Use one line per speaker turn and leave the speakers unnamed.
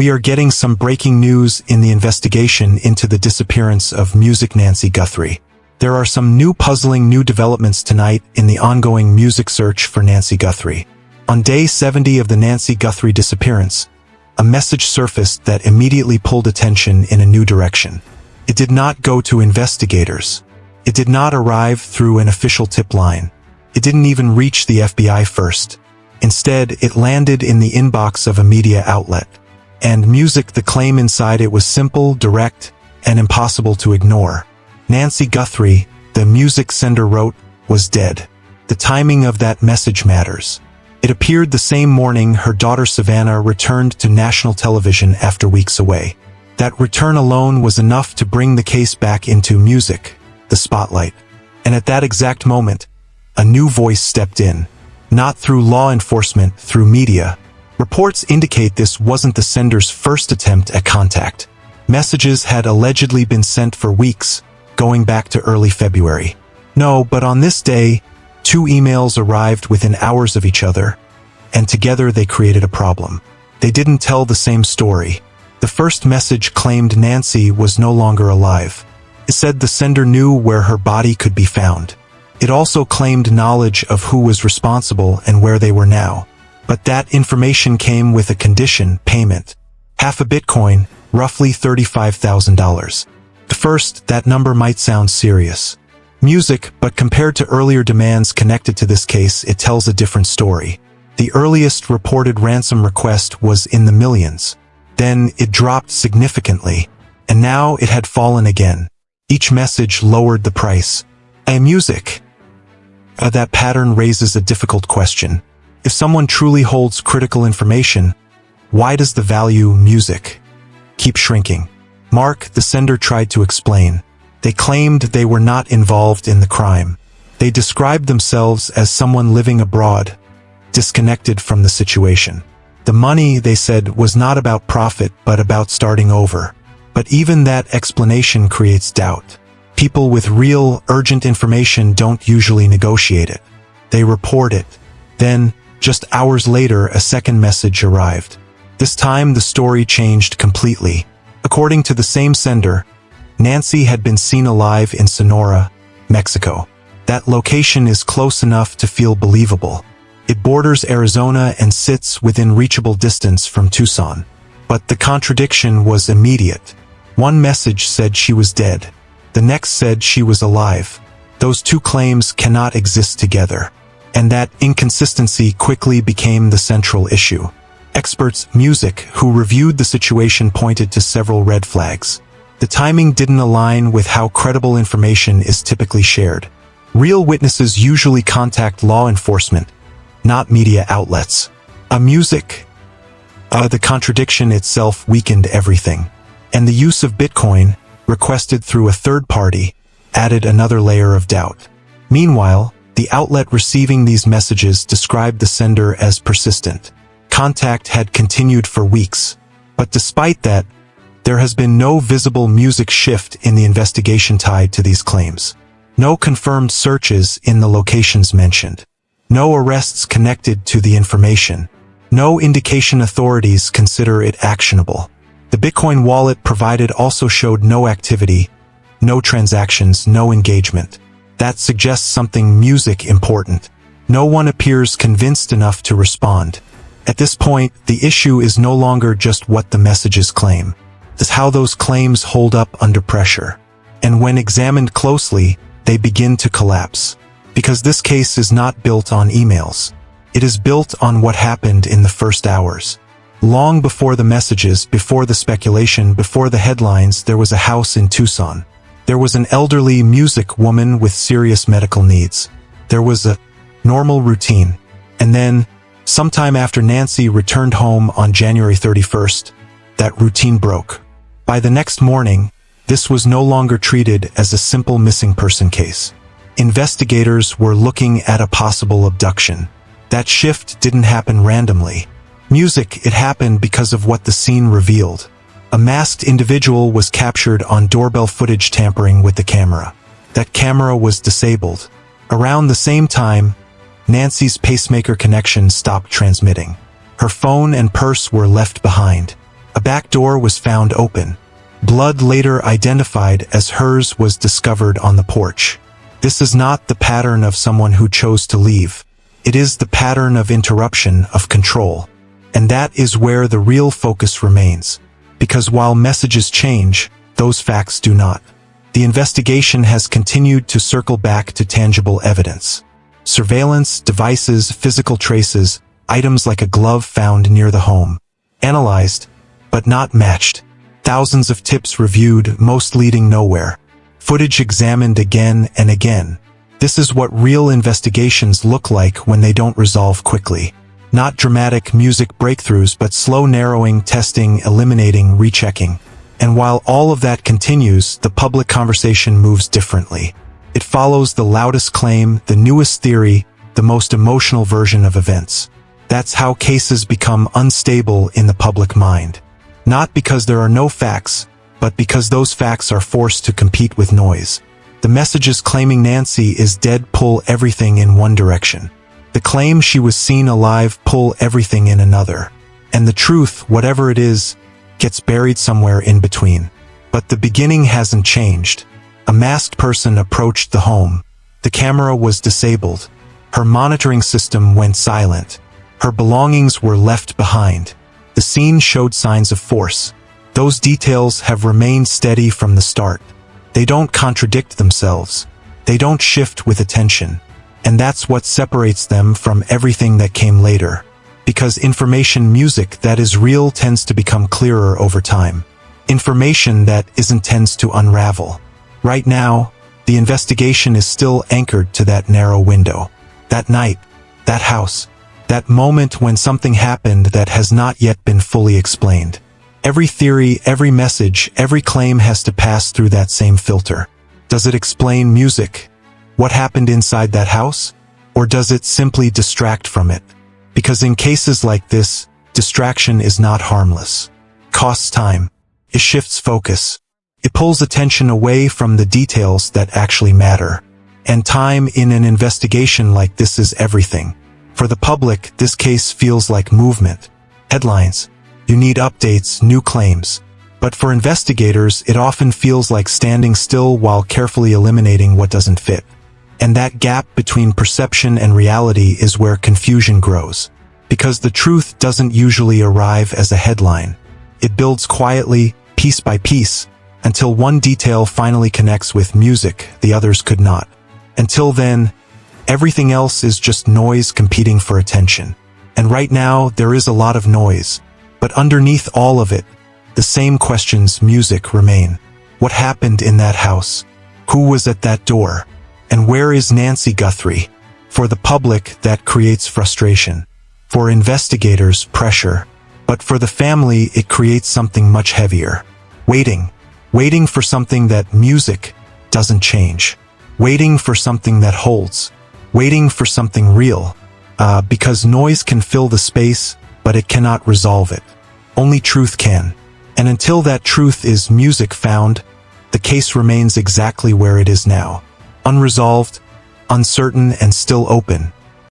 We are getting some breaking news in the investigation into the disappearance of music Nancy Guthrie. There are some puzzling new developments tonight in the ongoing music search for Nancy Guthrie. On day 70 of the Nancy Guthrie disappearance, a message surfaced that immediately pulled attention in a new direction. It did not go to investigators. It did not arrive through an official tip line. It didn't even reach the FBI first. Instead, it landed in the inbox of a media outlet. And the claim inside it was simple, direct, and impossible to ignore. Nancy Guthrie, the music sender wrote, was dead. The timing of that message matters. It appeared the same morning her daughter Savannah returned to national television after weeks away. That return alone was enough to bring the case back into the spotlight. And at that exact moment, a new voice stepped in. Not through law enforcement, through media. Reports indicate this wasn't the sender's first attempt at contact. Messages had allegedly been sent for weeks, going back to early February. No, but on this day, 2 emails arrived within hours of each other, and together they created a problem. They didn't tell the same story. The first message claimed Nancy was no longer alive. It said the sender knew where her body could be found. It also claimed knowledge of who was responsible and where they were now. But that information came with a condition: payment. Half a Bitcoin, roughly $35,000. At first, that number might sound serious. But compared to earlier demands connected to this case, it tells a different story. The earliest reported ransom request was in the millions. Then it dropped significantly, and now it had fallen again. Each message lowered the price. That pattern raises a difficult question. If someone truly holds critical information, why does the value keep shrinking? The sender tried to explain. They claimed they were not involved in the crime. They described themselves as someone living abroad, disconnected from the situation. The money, they said, was not about profit but about starting over. But even that explanation creates doubt. People with real, urgent information don't usually negotiate it. They report it. Then, just hours later, a second message arrived. This time, the story changed completely. According to the same sender, Nancy had been seen alive in Sonora, Mexico. That location is close enough to feel believable. It borders Arizona and sits within reachable distance from Tucson. But the contradiction was immediate. One message said she was dead. The next said she was alive. Those two claims cannot exist together. And that inconsistency quickly became the central issue. Experts, who reviewed the situation pointed to several red flags. The timing didn't align with how credible information is typically shared. Real witnesses usually contact law enforcement, not media outlets. The contradiction itself weakened everything. And the use of Bitcoin, requested through a third party, added another layer of doubt. Meanwhile, the outlet receiving these messages described the sender as persistent. Contact had continued for weeks. But despite that, there has been no visible shift in the investigation tied to these claims. No confirmed searches in the locations mentioned. No arrests connected to the information. No indication authorities consider it actionable. The Bitcoin wallet provided also showed no activity, no transactions, no engagement. That suggests something important. No one appears convinced enough to respond. At this point, the issue is no longer just what the messages claim. It's how those claims hold up under pressure. And when examined closely, they begin to collapse. Because this case is not built on emails. It is built on what happened in the first hours. Long before the messages, before the speculation, before the headlines, there was a house in Tucson. There was an elderly woman with serious medical needs. There was a normal routine. And then, sometime after Nancy returned home on January 31st, that routine broke. By the next morning, this was no longer treated as a simple missing person case. Investigators were looking at a possible abduction. That shift didn't happen randomly. It happened because of what the scene revealed. A masked individual was captured on doorbell footage tampering with the camera. That camera was disabled. Around the same time, Nancy's pacemaker connection stopped transmitting. Her phone and purse were left behind. A back door was found open. Blood later identified as hers was discovered on the porch. This is not the pattern of someone who chose to leave. It is the pattern of interruption, of control. And that is where the real focus remains. Because while messages change, those facts do not. The investigation has continued to circle back to tangible evidence. Surveillance, devices, physical traces, items like a glove found near the home. Analyzed, but not matched. Thousands of tips reviewed, most leading nowhere. Footage examined again and again. This is what real investigations look like when they don't resolve quickly. Not dramatic music breakthroughs, but slow narrowing, testing, eliminating, rechecking. And while all of that continues, the public conversation moves differently. It follows the loudest claim, the newest theory, the most emotional version of events. That's how cases become unstable in the public mind. Not because there are no facts, but because those facts are forced to compete with noise. The messages claiming Nancy is dead pull everything in one direction. The claim she was seen alive pull everything in another. And the truth, whatever it is, gets buried somewhere in between. But the beginning hasn't changed. A masked person approached the home. The camera was disabled. Her monitoring system went silent. Her belongings were left behind. The scene showed signs of force. Those details have remained steady from the start. They don't contradict themselves. They don't shift with attention. And that's what separates them from everything that came later. Because information music that is real tends to become clearer over time. Information that isn't tends to unravel. Right now, the investigation is still anchored to that narrow window. That night, that house, that moment when something happened that has not yet been fully explained. Every theory, every message, every claim has to pass through that same filter. Does it explain music? What happened inside that house? Or does it simply distract from it? Because in cases like this, distraction is not harmless. Costs time. It shifts focus. It pulls attention away from the details that actually matter. And time in an investigation like this is everything. For the public, this case feels like movement. Headlines. You need updates, new claims. But for investigators, it often feels like standing still while carefully eliminating what doesn't fit. And that gap between perception and reality is where confusion grows. Because the truth doesn't usually arrive as a headline. It builds quietly, piece by piece, until one detail finally connects with music the others could not. Until then, everything else is just noise competing for attention. And right now, there is a lot of noise. But underneath all of it, the same questions music remain. What happened in that house? Who was at that door? And where is Nancy Guthrie? For the public, that creates frustration. For investigators, pressure. But for the family, it creates something much heavier. Waiting. Waiting for something that music doesn't change. Waiting for something that holds. Waiting for something real. Because noise can fill the space, but it cannot resolve it. Only truth can. And until that truth is music found, the case remains exactly where it is now. Unresolved, uncertain, and still open.